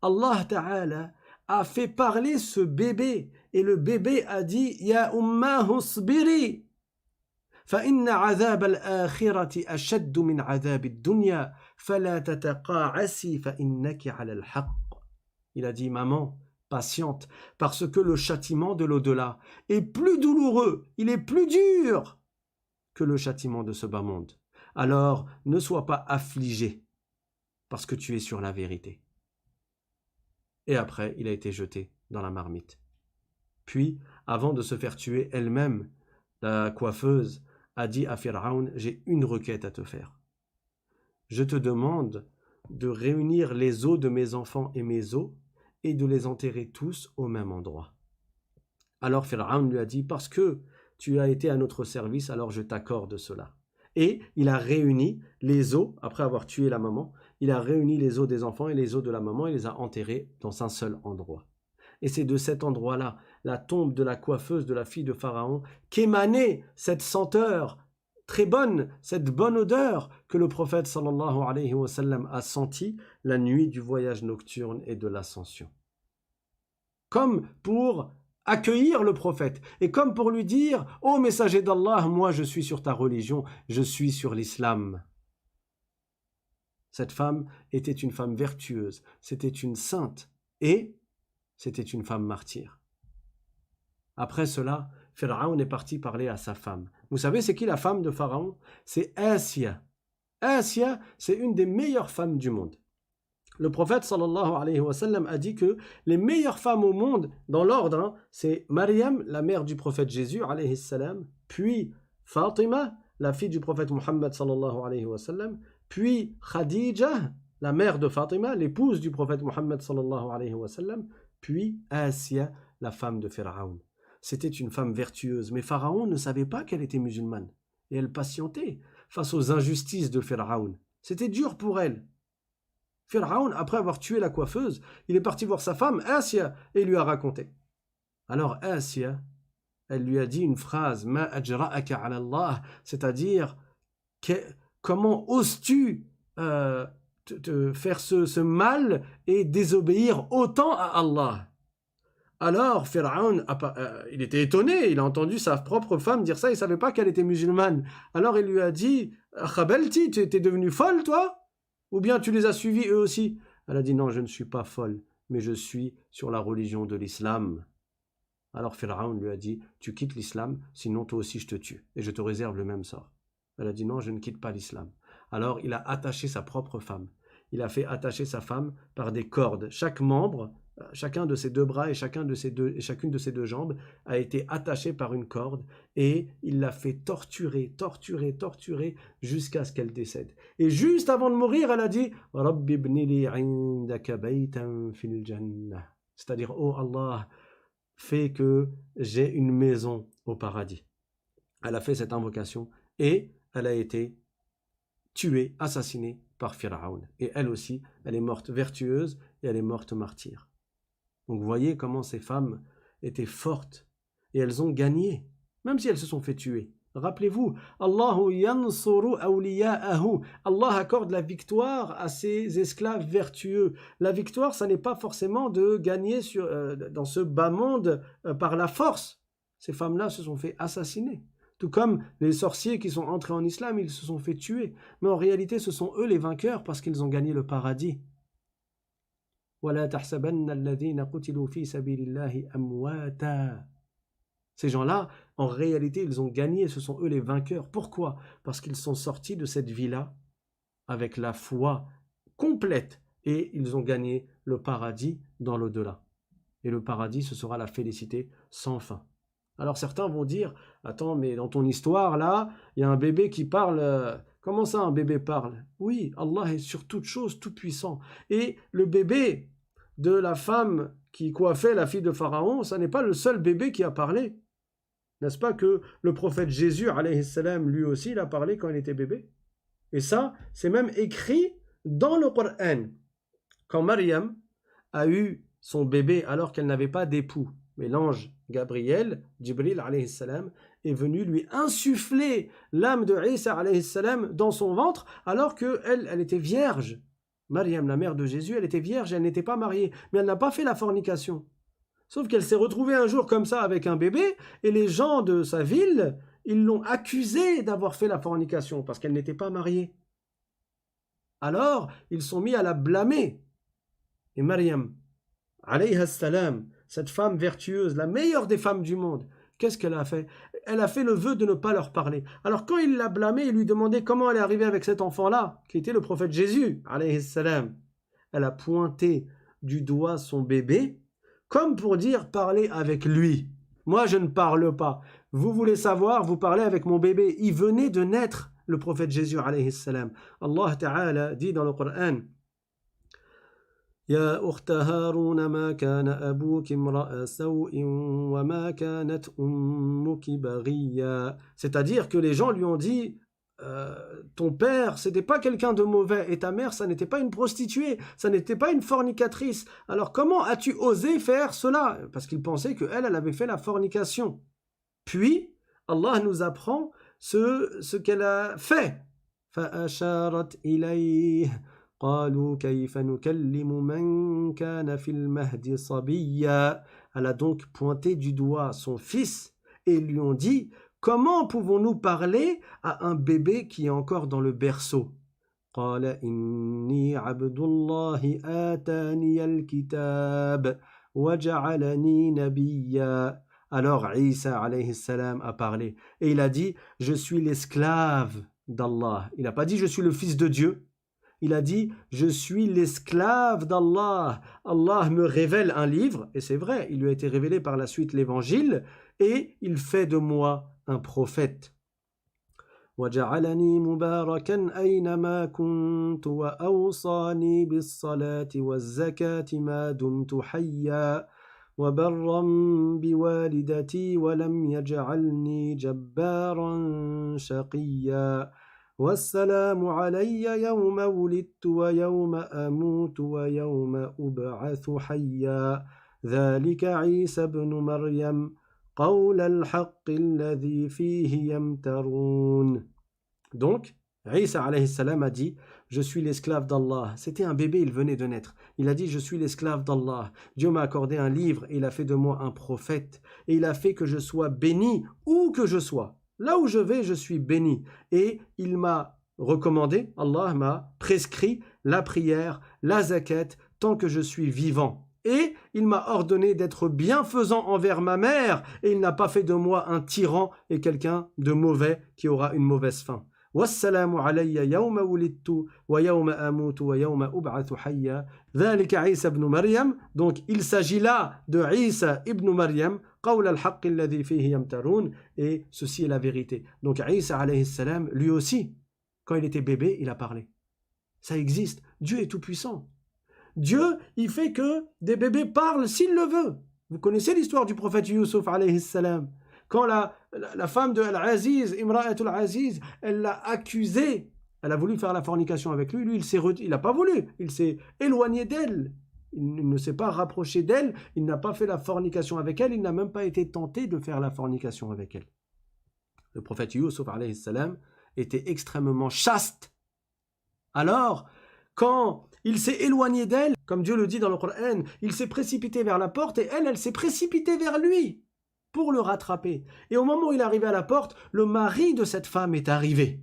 Allah Ta'ala a fait parler ce bébé. Et le bébé a dit, Ya ummahu sbiri, fa inna azab al-akhirati ashaddu min azab ad-dunya, fala tataqa'asi fa innaki 'ala al-haqq. Il a dit, maman, patiente, parce que le châtiment de l'au-delà est plus douloureux, il est plus dur que le châtiment de ce bas monde. Alors, ne sois pas affligé, parce que tu es sur la vérité. Et après, il a été jeté dans la marmite. Puis, avant de se faire tuer elle-même, la coiffeuse a dit à Pharaon, j'ai une requête à te faire. Je te demande de réunir les os de mes enfants et mes os et de les enterrer tous au même endroit. Alors Pharaon lui a dit, parce que tu as été à notre service, alors je t'accorde cela. Et il a réuni les os, après avoir tué la maman, il a réuni les os des enfants et les os de la maman et les a enterrés dans un seul endroit. Et c'est de cet endroit-là, la tombe de la coiffeuse de la fille de Pharaon, qu'émanait cette senteur très bonne, cette bonne odeur que le prophète sallallahu alayhi wa sallam a senti la nuit du voyage nocturne et de l'ascension. Comme pour accueillir le prophète et comme pour lui dire « Ô messager d'Allah, moi je suis sur ta religion, je suis sur l'islam ». Cette femme était une femme vertueuse, c'était une sainte et c'était une femme martyre. Après cela, Pharaon est parti parler à sa femme. Vous savez, c'est qui la femme de Pharaon? C'est Assia. Assia, c'est une des meilleures femmes du monde. Le prophète sallallahu alayhi wa sallam a dit que les meilleures femmes au monde, dans l'ordre, c'est Maryam, la mère du prophète Jésus alayhi salam, puis Fatima, la fille du prophète Muhammad sallallahu alayhi wa sallam, puis Khadija, la mère de Fatima, l'épouse du prophète Muhammad sallallahu alayhi wa sallam, puis Assia, la femme de Pharaon. c'était une femme vertueuse. Mais Pharaon ne savait pas qu'elle était musulmane. Et elle patientait face aux injustices de Pharaon. C'était dur pour elle. Pharaon, après avoir tué la coiffeuse, il est parti voir sa femme, Asya, et lui a raconté. Alors Asya, elle lui a dit une phrase, Ma ajra'aka ala Allah, c'est-à-dire, comment oses-tu te faire ce mal et désobéir autant à Allah? Alors Pharaon, il était étonné, il a entendu sa propre femme dire ça, il ne savait pas qu'elle était musulmane. Alors il lui a dit, Khabelti, tu étais devenue folle toi? Ou bien tu les as suivis eux aussi? Elle a dit, non, je ne suis pas folle, mais je suis sur la religion de l'islam. Alors Pharaon lui a dit, tu quittes l'islam, sinon toi aussi je te tue, et je te réserve le même sort. Elle a dit, non, je ne quitte pas l'islam. Alors il a attaché sa propre femme. Il a fait attacher sa femme par des cordes. Chaque membre, chacun de ses deux bras et chacune de ses deux jambes a été attaché par une corde et il l'a fait torturer jusqu'à ce qu'elle décède. Et juste avant de mourir, elle a dit Rabbi ibni li indaka baytan fil jannah. C'est-à-dire, oh Allah, fais que j'ai une maison au paradis. Elle a fait cette invocation et elle a été tuée, assassinée par Pharaon. Et elle aussi, elle est morte vertueuse et elle est morte martyre. Donc vous voyez comment ces femmes étaient fortes et elles ont gagné, même si elles se sont fait tuer. Rappelez-vous, Allahu yansuru awliya'ahu. Allah accorde la victoire à ses esclaves vertueux. La victoire, ça n'est pas forcément de gagner dans ce bas monde par la force. Ces femmes-là se sont fait assassiner. Tout comme les sorciers qui sont entrés en islam, ils se sont fait tuer. Mais en réalité, ce sont eux les vainqueurs parce qu'ils ont gagné le paradis. Ces gens-là, en réalité, ils ont gagné, ce sont eux les vainqueurs. Pourquoi? Parce qu'ils sont sortis de cette vie-là avec la foi complète et ils ont gagné le paradis dans l'au-delà. Et le paradis, ce sera la félicité sans fin. Alors certains vont dire, attends, mais dans ton histoire, là, il y a un bébé qui parle. Comment ça, un bébé parle? Oui, Allah est sur toute chose, tout puissant. Et le bébé de la femme qui coiffait la fille de Pharaon, ça n'est pas le seul bébé qui a parlé. N'est-ce pas que le prophète Jésus, alayhi salam, lui aussi, il a parlé quand il était bébé? Et ça, c'est même écrit dans le Coran. Quand Maryam a eu son bébé alors qu'elle n'avait pas d'époux, mais l'ange Gabriel, Jibril alayhi salam, est venu lui insuffler l'âme de Isa alayhi salam dans son ventre alors qu'elle était vierge. Maryam, la mère de Jésus, elle était vierge, elle n'était pas mariée, mais elle n'a pas fait la fornication. Sauf qu'elle s'est retrouvée un jour comme ça avec un bébé, et les gens de sa ville, ils l'ont accusée d'avoir fait la fornication, parce qu'elle n'était pas mariée. Alors, ils sont mis à la blâmer. Et Maryam, alayha salam, cette femme vertueuse, la meilleure des femmes du monde, qu'est-ce qu'elle a fait? Elle a fait le vœu de ne pas leur parler. Alors quand il l'a blâmée, il lui demandait comment elle est arrivée avec cet enfant-là, qui était le prophète Jésus, alayhi salam. Elle a pointé du doigt son bébé, comme pour dire parlez avec lui. Moi je ne parle pas. Vous voulez savoir, vous parlez avec mon bébé. Il venait de naître, le prophète Jésus, alayhi salam. Allah Ta'ala dit dans le Coran, يا أخت هارون ما كان أبوك امرأ سوء وما كانت أمك بغيا. C'est-à-dire que les gens lui ont dit ton père, c'était pas quelqu'un de mauvais et ta mère, ça n'était pas une prostituée, ça n'était pas une fornicatrice. Alors comment as-tu osé faire cela? Parce qu'il pensait qu'elle avait fait la fornication. Puis, Allah nous apprend ce qu'elle a fait. فأشارت إليه قالوا كيف نكلم من كان في المهد صبيا. Elle a donc pointé du doigt son fils et lui ont dit comment pouvons-nous parler à un bébé qui est encore dans le berceau? قال إني عبد الله آتاني الكتاب وجعلني نبيا. Alors Isa alayhi salam a parlé et il a dit je suis l'esclave d'Allah. Il n'a pas dit je suis le fils de Dieu. Il a dit je suis l'esclave d'Allah. Allah me révèle un livre et c'est vrai, il lui a été révélé par la suite l'évangile et il fait de moi un prophète. وجعلني مباركا أينما كنت وأوصاني بالصلاة والزكاة ما دمت حيا وبرا بوالدتي ولم يجعلني جبارا شقيا والسلام علي يوم ولدت ويوم أموت ويوم أبعث حيا ذلك عيسى ابن مريم قول الحق الذي فيه يمترون. Donc, Isa alayhi salam a dit « Je suis l'esclave d'Allah ». C'était un bébé, il venait de naître. Il a dit « Je suis l'esclave d'Allah ». Dieu m'a accordé un livre et il a fait de moi un prophète. Et il a fait que je sois béni où que je sois. Là où je vais, je suis béni. Et il m'a recommandé, Allah m'a prescrit la prière, la zakat, tant que je suis vivant. Et il m'a ordonné d'être bienfaisant envers ma mère. Et il n'a pas fait de moi un tyran et quelqu'un de mauvais qui aura une mauvaise fin. والسلام علي يوم ولدت ويوم أموت ويوم أبعث حيا ذلك عيسى ابن مريم. Donc il s'agit là de Isa ibn Maryam قول الحق الذي فيه يمترون, et ceci est la vérité. Donc Isa alayhi salam, lui aussi, quand il était bébé, il a parlé. Ça existe. Dieu est tout puissant. Dieu, il fait que des bébés parlent s'il le veut. Vous connaissez l'histoire du prophète Yusuf alayhi salam. Quand la femme de Al-Aziz, Imra'atul Aziz, elle l'a accusé, elle a voulu faire la fornication avec lui, il n'a pas voulu, il s'est éloigné d'elle, il ne s'est pas rapproché d'elle, il n'a pas fait la fornication avec elle, il n'a même pas été tenté de faire la fornication avec elle. Le prophète Yusuf alayhi salam était extrêmement chaste. Alors, quand il s'est éloigné d'elle, comme Dieu le dit dans le Coran, il s'est précipité vers la porte et elle s'est précipitée vers lui pour le rattraper. Et au moment où il est arrivé à la porte, le mari de cette femme est arrivé.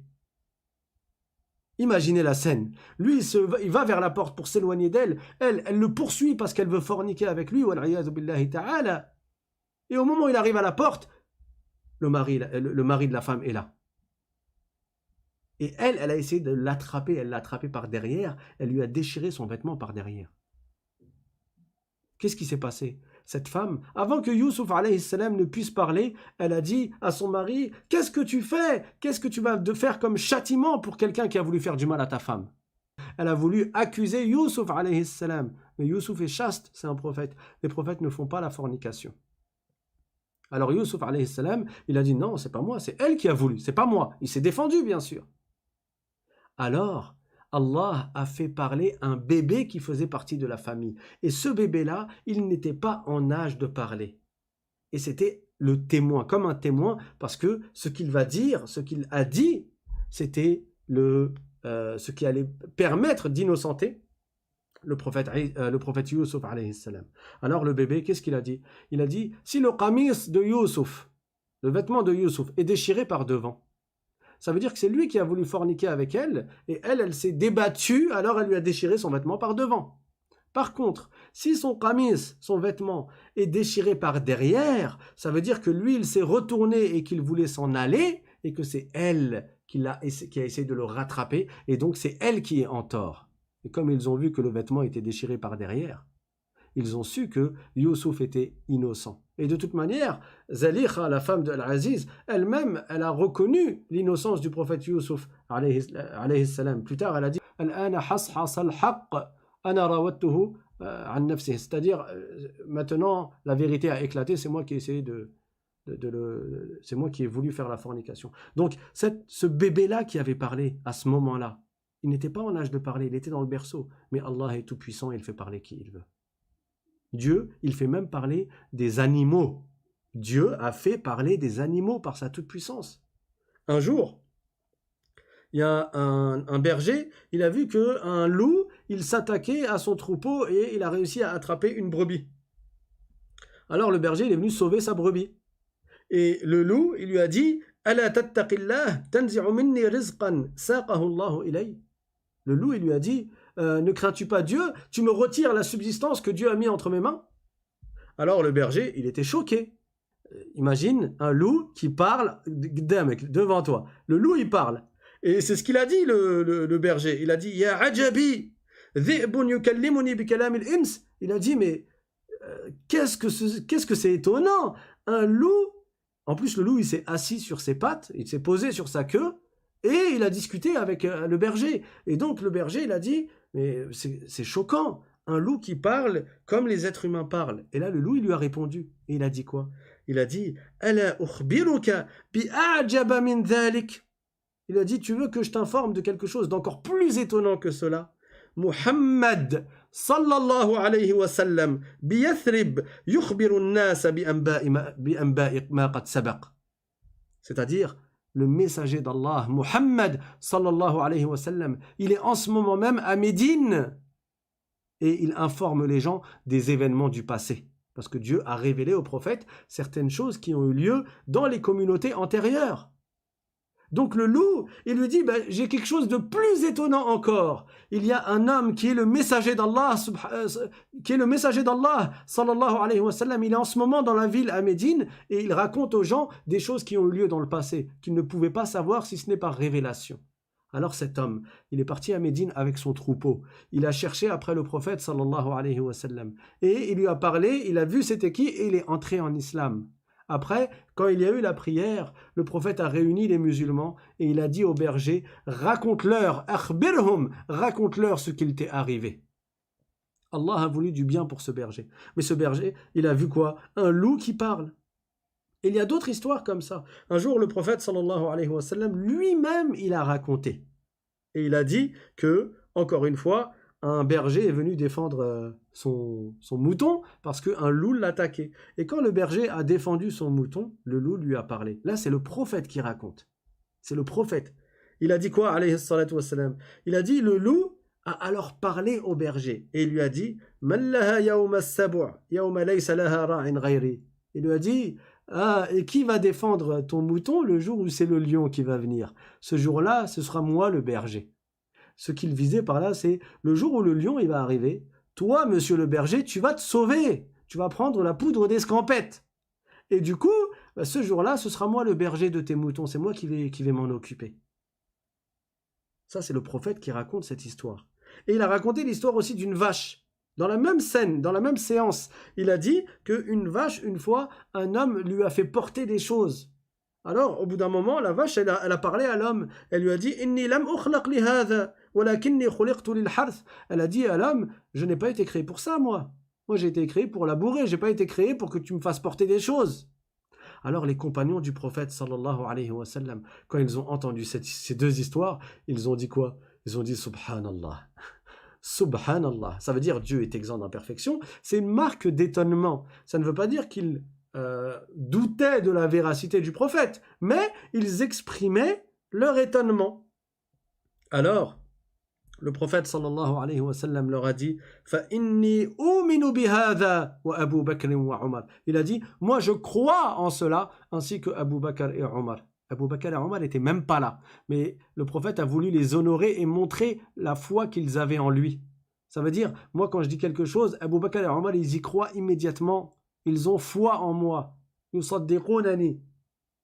Imaginez la scène. Lui, il va vers la porte pour s'éloigner d'elle. Elle le poursuit parce qu'elle veut forniquer avec lui. Et au moment où il arrive à la porte, le mari de la femme est là. Et elle a essayé de l'attraper. Elle l'a attrapé par derrière. Elle lui a déchiré son vêtement par derrière. Qu'est-ce qui s'est passé? Cette femme, avant que Yusuf alayhi salam ne puisse parler, elle a dit à son mari, « Qu'est-ce que tu fais? Qu'est-ce que tu vas faire comme châtiment pour quelqu'un qui a voulu faire du mal à ta femme ?» Elle a voulu accuser Yusuf alayhi salam. Mais Yusuf est chaste, c'est un prophète. Les prophètes ne font pas la fornication. Alors Yusuf alayhi salam, il a dit, « Non, c'est pas moi, c'est elle qui a voulu, c'est pas moi. » Il s'est défendu, bien sûr. Alors, Allah a fait parler un bébé qui faisait partie de la famille. Et ce bébé-là, il n'était pas en âge de parler. Et c'était le témoin, comme un témoin, parce que ce qu'il va dire, ce qu'il a dit, c'était ce qui allait permettre d'innocenter le prophète Yusuf alayhi salam. Alors le bébé, qu'est-ce qu'il a dit? Il a dit, si le qamis de Yusuf, le vêtement de Yusuf, est déchiré par devant, ça veut dire que c'est lui qui a voulu forniquer avec elle, et elle s'est débattue, alors elle lui a déchiré son vêtement par devant. Par contre, si son qamis, son vêtement, est déchiré par derrière, ça veut dire que lui, il s'est retourné et qu'il voulait s'en aller, et que c'est elle qui a essayé de le rattraper, et donc c'est elle qui est en tort. Et comme ils ont vu que le vêtement était déchiré par derrière, ils ont su que Yusuf était innocent. Et de toute manière, Zalikha, la femme de Al-Aziz, elle-même, elle a reconnu l'innocence du prophète Yusuf, alayhi salam. Plus tard, elle a dit « Al-ana hashas al-haqq, ana rawattuhu an nafsih » c'est-à-dire, maintenant, la vérité a éclaté, c'est moi qui ai essayé c'est moi qui ai voulu faire la fornication. Donc, ce bébé-là qui avait parlé à ce moment-là, il n'était pas en âge de parler, il était dans le berceau. Mais Allah est tout puissant et il fait parler qui il veut. Dieu, il fait même parler des animaux. Dieu a fait parler des animaux par sa toute-puissance. Un jour, il y a un berger, il a vu qu'un loup, il s'attaquait à son troupeau et il a réussi à attraper une brebis. Alors le berger, il est venu sauver sa brebis. Et le loup, il lui a dit « Ala tattaqillah, tanzi'u minni rizqan, saqahu Allahu ilay » Le loup, il lui a dit ne crains-tu pas Dieu? Tu me retires la subsistance que Dieu a mis entre mes mains? Alors le berger, il était choqué. Imagine un loup qui parle devant toi. Le loup, il parle. Et c'est ce qu'il a dit, le berger. Il a dit, Ya ajabi, dhi'bun yukallimuni bi kalam al-ins. Il a dit, mais qu'est-ce que c'est étonnant? Un loup, en plus le loup, il s'est assis sur ses pattes, il s'est posé sur sa queue, et il a discuté avec le berger. Et donc le berger, il a dit, mais c'est choquant. un loup qui parle comme les êtres humains parlent. Et là, le loup, il lui a répondu. Et il a dit quoi? Il a dit, Ala ukhbiruka bi a'jaba min dhalik. Il a dit, tu veux que je t'informe de quelque chose d'encore plus étonnant que cela? Muhammad sallallahu alayhi wa sallam bi Yathrib yukhbiru an-nas bi anba'i ma qad sabaq. C'est-à-dire, le messager d'Allah, Muhammad sallallahu alayhi wa sallam, il est en ce moment même à Médine et il informe les gens des événements du passé. Parce que Dieu a révélé au prophète certaines choses qui ont eu lieu dans les communautés antérieures. Donc le loup, il lui dit, j'ai quelque chose de plus étonnant encore. Il y a un homme qui est le messager d'Allah, sallallahu alayhi wa sallam. Il est en ce moment dans la ville à Médine et il raconte aux gens des choses qui ont eu lieu dans le passé, qu'ils ne pouvaient pas savoir si ce n'est par révélation. Alors cet homme, il est parti à Médine avec son troupeau. Il a cherché après le prophète, sallallahu alayhi wa sallam. Et il lui a parlé, il a vu c'était qui et il est entré en islam. Après, quand il y a eu la prière, le prophète a réuni les musulmans et il a dit aux bergers, raconte-leur, akhbirhum, raconte-leur ce qu'il t'est arrivé. Allah a voulu du bien pour ce berger. Mais ce berger, il a vu quoi? Un loup qui parle. Et il y a d'autres histoires comme ça. Un jour, le prophète, sallallahu alayhi wa sallam, lui-même, il a raconté. Et il a dit que, encore une fois, un berger est venu défendre son mouton parce qu'un loup l'attaquait. Et quand le berger a défendu son mouton, le loup lui a parlé. Là, c'est le prophète qui raconte. C'est le prophète. Il a dit quoi, alayhi salatu wassalam? Il a dit, le loup a alors parlé au berger. Et il lui a dit, Man laha yawma as-sabu' yawma laysa laha ra'in ghayri. Il lui a dit, et qui va défendre ton mouton le jour où c'est le lion qui va venir? Ce jour-là, ce sera moi le berger. Ce qu'il visait par là, c'est le jour où le lion il va arriver, toi, monsieur le berger, tu vas te sauver. Tu vas prendre la poudre d'escampette. Et du coup, ce jour-là, ce sera moi le berger de tes moutons. C'est moi qui vais m'en occuper. Ça, c'est le prophète qui raconte cette histoire. Et il a raconté l'histoire aussi d'une vache. Dans la même scène, dans la même séance, il a dit qu'une vache, une fois, un homme lui a fait porter des choses. Alors, au bout d'un moment, la vache, elle a parlé à l'homme. Elle lui a dit, Inni lam ukhlaq li hadha. Elle a dit à l'homme, je n'ai pas été créé pour ça, moi. Moi, j'ai été créé pour labourer, je n'ai pas été créé pour que tu me fasses porter des choses. Alors, les compagnons du prophète, sallallahu alayhi wa sallam, quand ils ont entendu ces deux histoires, ils ont dit quoi? Ils ont dit, Subhanallah. Subhanallah. Ça veut dire Dieu est exempt d'imperfection. C'est une marque d'étonnement. Ça ne veut pas dire qu'ils doutaient de la véracité du prophète, mais ils exprimaient leur étonnement. Alors, le prophète sallallahu alayhi wa sallam leur a dit فَإِنِّي أُؤْمِنُ بِهَذَا وَأَبُو بَكْرٍ وَعُمَرٍ. Il a dit, moi je crois en cela, ainsi que Abu Bakr et Omar. Abu Bakr et Omar n'étaient même pas là, mais le prophète a voulu les honorer et montrer la foi qu'ils avaient en lui. Ça veut dire, moi quand je dis quelque chose, Abu Bakr et Omar, ils y croient immédiatement. Ils ont foi en moi. يُصَدِّقُونَنِي.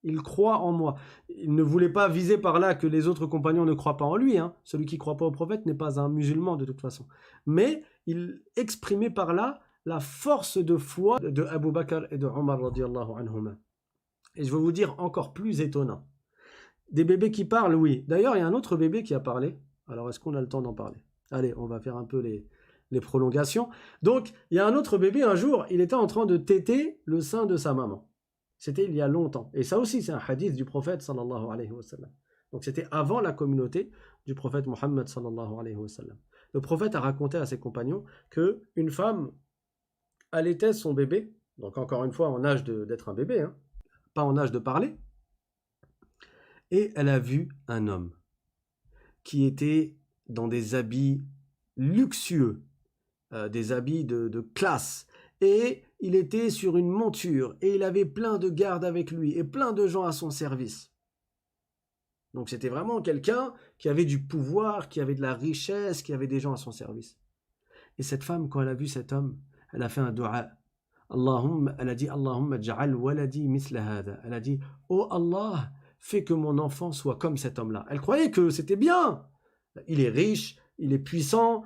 Il croit en moi. Il ne voulait pas viser par là que les autres compagnons ne croient pas en lui. Celui qui ne croit pas au prophète n'est pas un musulman de toute façon. Mais il exprimait par là la force de foi de Abu Bakr et de Omar radiyallahu anhuma. Et je vais vous dire encore plus étonnant. Des bébés qui parlent, oui. D'ailleurs, il y a un autre bébé qui a parlé. Alors, est-ce qu'on a le temps d'en parler? Allez, on va faire un peu les prolongations. Donc, il y a un autre bébé, un jour, il était en train de téter le sein de sa maman. C'était il y a longtemps. Et ça aussi, c'est un hadith du prophète sallallahu alayhi wa sallam. Donc c'était avant la communauté du prophète Mohammed sallallahu alayhi wa sallam. Le prophète a raconté à ses compagnons qu'une femme allaitait son bébé, donc encore une fois en âge d'être un bébé, pas en âge de parler, et elle a vu un homme qui était dans des habits luxueux, des habits de classe, et il était sur une monture et il avait plein de gardes avec lui et plein de gens à son service. Donc c'était vraiment quelqu'un qui avait du pouvoir, qui avait de la richesse, qui avait des gens à son service. Et cette femme, quand elle a vu cet homme, elle a fait un dua. Elle a dit Allahumma ja'al waladi mithla hada. Elle a dit, oh Allah, fais que mon enfant soit comme cet homme-là. Elle croyait que c'était bien. Il est riche, il est puissant,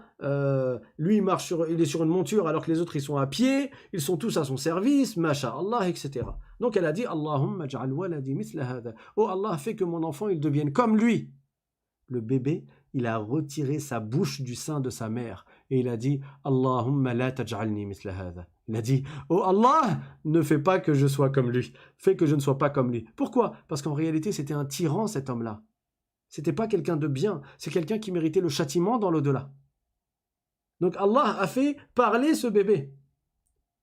lui il est sur une monture alors que les autres ils sont à pied, ils sont tous à son service, masha'Allah, etc. Donc elle a dit Allahumma ja'al waladi mithla hada. Oh Allah, fais que mon enfant il devienne comme lui. Le bébé, il a retiré sa bouche du sein de sa mère et il a dit Allahumma la taj'alni mithla hadha. Il a dit oh Allah, ne fais pas que je sois comme lui, fais que je ne sois pas comme lui. Pourquoi? Parce qu'en réalité c'était un tyran cet homme-là. C'était pas quelqu'un de bien, c'est quelqu'un qui méritait le châtiment dans l'au-delà. Donc Allah a fait parler ce bébé.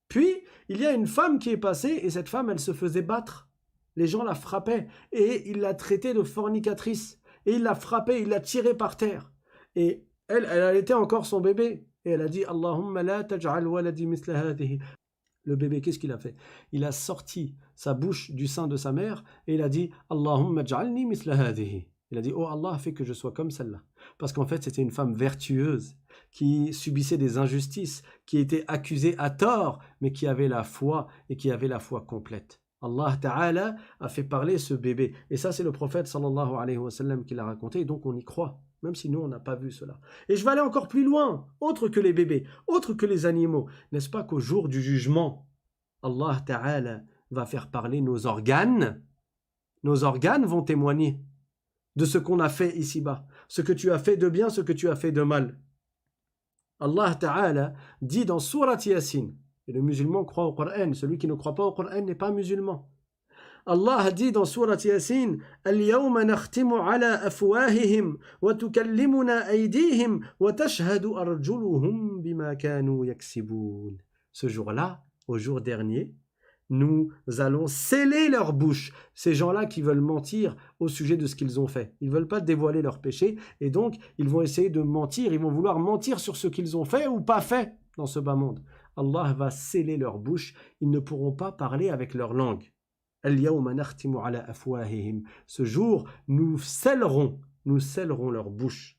Puis il y a une femme qui est passée et cette femme elle se faisait battre. Les gens la frappaient et il l'a traitée de fornicatrice. Et il l'a frappée, il l'a tirée par terre. Et elle allaitait encore son bébé. Et elle a dit Allahumma la taj'al waladi mithla hadhihi. Le bébé, qu'est-ce qu'il a fait? Il a sorti sa bouche du sein de sa mère et il a dit Allahumma j'alni mithla hadhihi. Il a dit oh Allah, fais que je sois comme celle-là. Parce qu'en fait, c'était une femme vertueuse qui subissait des injustices, qui était accusée à tort, mais qui avait la foi et qui avait la foi complète. Allah Ta'ala a fait parler ce bébé. Et ça, c'est le prophète sallallahu alayhi wa sallam qui l'a raconté, et donc on y croit, même si nous, on n'a pas vu cela. Et je vais aller encore plus loin, autre que les bébés, autre que les animaux. N'est-ce pas qu'au jour du jugement, Allah Ta'ala va faire parler nos organes vont témoigner de ce qu'on a fait ici-bas, ce que tu as fait de bien, ce que tu as fait de mal. Allah Ta'ala dit dans Surat Yasin, et le musulman croit au Coran, celui qui ne croit pas au Coran n'est pas musulman. Allah dit dans Surat Yasin Al-yawma nakhtimu ala afwahihim wa tukallimuna aydihim wa tashhadu arjuluhum bima kanu yaksiboun. Ce jour-là, au jour dernier, nous allons sceller leur bouche. Ces gens-là qui veulent mentir au sujet de ce qu'ils ont fait. Ils ne veulent pas dévoiler leurs péchés et donc ils vont essayer de mentir, ils vont vouloir mentir sur ce qu'ils ont fait ou pas fait dans ce bas monde. Allah va sceller leur bouche, ils ne pourront pas parler avec leur langue. Ce jour, nous scellerons leur bouche.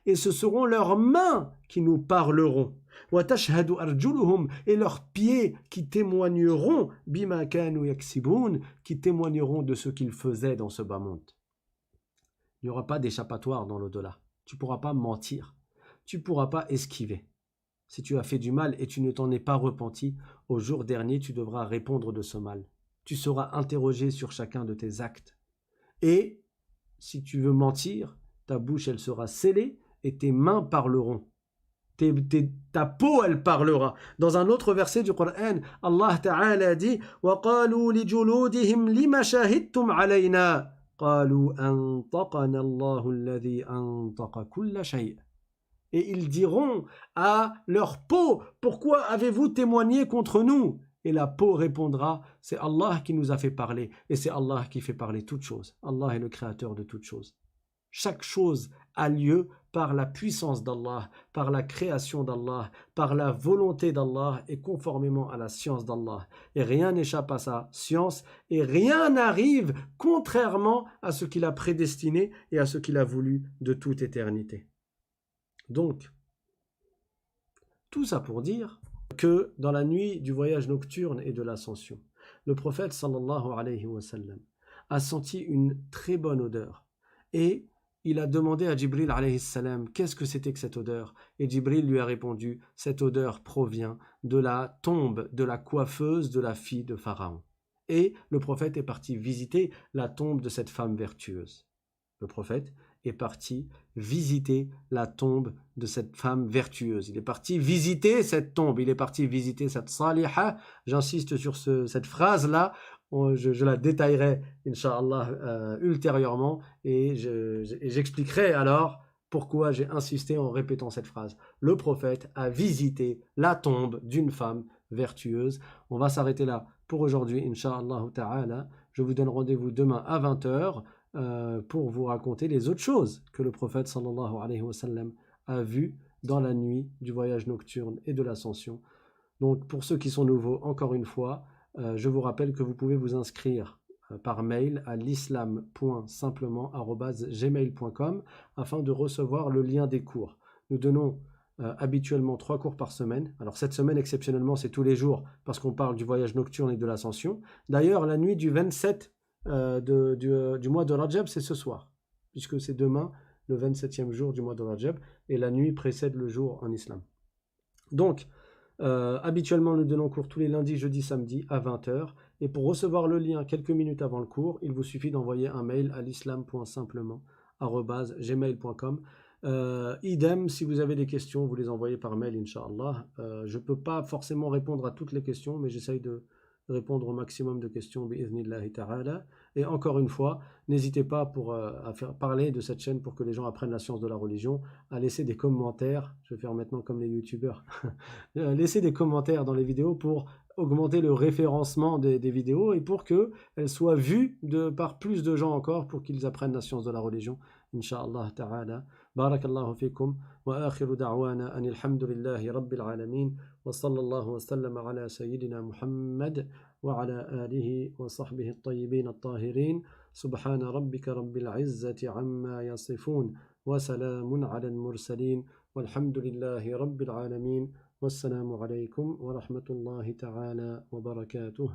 Et ce seront leurs mains qui nous parleront. Et leurs pieds qui témoigneront qui témoigneront de ce qu'ils faisaient dans ce bas monde. Il n'y aura pas d'échappatoire dans l'au-delà. Tu ne pourras pas mentir. Tu ne pourras pas esquiver. Si tu as fait du mal et tu ne t'en es pas repenti, au jour dernier, tu devras répondre de ce mal. Tu seras interrogé sur chacun de tes actes. Et si tu veux mentir, ta bouche, elle sera scellée et tes mains parleront. Ta peau, elle parlera. Dans un autre verset du Coran, Allah Ta'ala dit وَقَالُوا لِجُلُودِهِمْ لِمَ شَهِدْتُمْ عَلَيْنَا قَالُوا أَنْطَقَنَا اللَّهُ الَّذِي أَنْطَقَ كُلَّ شَيْءٍ. Et ils diront à leur peau, pourquoi avez-vous témoigné contre nous? Et la peau répondra, c'est Allah qui nous a fait parler, et c'est Allah qui fait parler toutes choses. Allah est le créateur de toutes choses. Chaque chose a lieu par la puissance d'Allah, par la création d'Allah, par la volonté d'Allah et conformément à la science d'Allah. Et rien n'échappe à sa science, et rien n'arrive contrairement à ce qu'il a prédestiné et à ce qu'il a voulu de toute éternité. Donc, tout ça pour dire que dans la nuit du voyage nocturne et de l'ascension, le prophète sallallahu alayhi wa sallam a senti une très bonne odeur et il a demandé à Jibril alayhi salam qu'est-ce que c'était que cette odeur, et Jibril lui a répondu cette odeur provient de la tombe de la coiffeuse de la fille de Pharaon. Et le prophète est parti visiter la tombe de cette femme vertueuse. Le prophète est parti visiter la tombe de cette femme vertueuse. Il est parti visiter cette tombe, il est parti visiter cette saliha. J'insiste sur cette phrase-là, je la détaillerai, Inch'Allah, ultérieurement, et j'expliquerai alors pourquoi j'ai insisté en répétant cette phrase. Le prophète a visité la tombe d'une femme vertueuse. On va s'arrêter là pour aujourd'hui, Inch'Allah ta'ala. Je vous donne rendez-vous demain à 20h. Pour vous raconter les autres choses que le prophète sallallahu alayhi wa sallam a vues dans la nuit du voyage nocturne et de l'ascension. Donc pour ceux qui sont nouveaux, encore une fois, je vous rappelle que vous pouvez vous inscrire par mail à l'islam.simplement@gmail.com afin de recevoir le lien des cours. Nous donnons habituellement 3 cours par semaine. Alors cette semaine exceptionnellement c'est tous les jours parce qu'on parle du voyage nocturne et de l'ascension. D'ailleurs la nuit du 27 du mois de Rajab, c'est ce soir, puisque c'est demain, le 27e jour du mois de Rajab, et la nuit précède le jour en islam. Donc, habituellement, nous donnons cours tous les lundis, jeudis, samedis à 20h, et pour recevoir le lien quelques minutes avant le cours, il vous suffit d'envoyer un mail à l'islam.simplement@gmail.com. Idem, si vous avez des questions, vous les envoyez par mail, Inch'Allah. Je ne peux pas forcément répondre à toutes les questions, mais j'essaye de répondre au maximum de questions, bi'idhnillahi ta'ala. Et encore une fois, n'hésitez pas à faire parler de cette chaîne pour que les gens apprennent la science de la religion, à laisser des commentaires. Je vais faire maintenant comme les youtubeurs. Laissez des commentaires dans les vidéos pour augmenter le référencement des vidéos et pour qu'elles soient vues par plus de gens encore pour qu'ils apprennent la science de la religion. Inch'Allah ta'ala. Barakallahu fikum. Wa akhiru da'wana anil hamdulillahi rabbil alamin. Wa sallallahu wa sallam ala sayyidina Muhammad wa ala alihi wa sahbihi at-tayyibin at-tahirin. Subhana rabbika rabbil izzati amma yasifun. Wa salamun ala al-mursalin. Walhamdulillahi rabbil alamin. والسلام عليكم ورحمة الله تعالى وبركاته.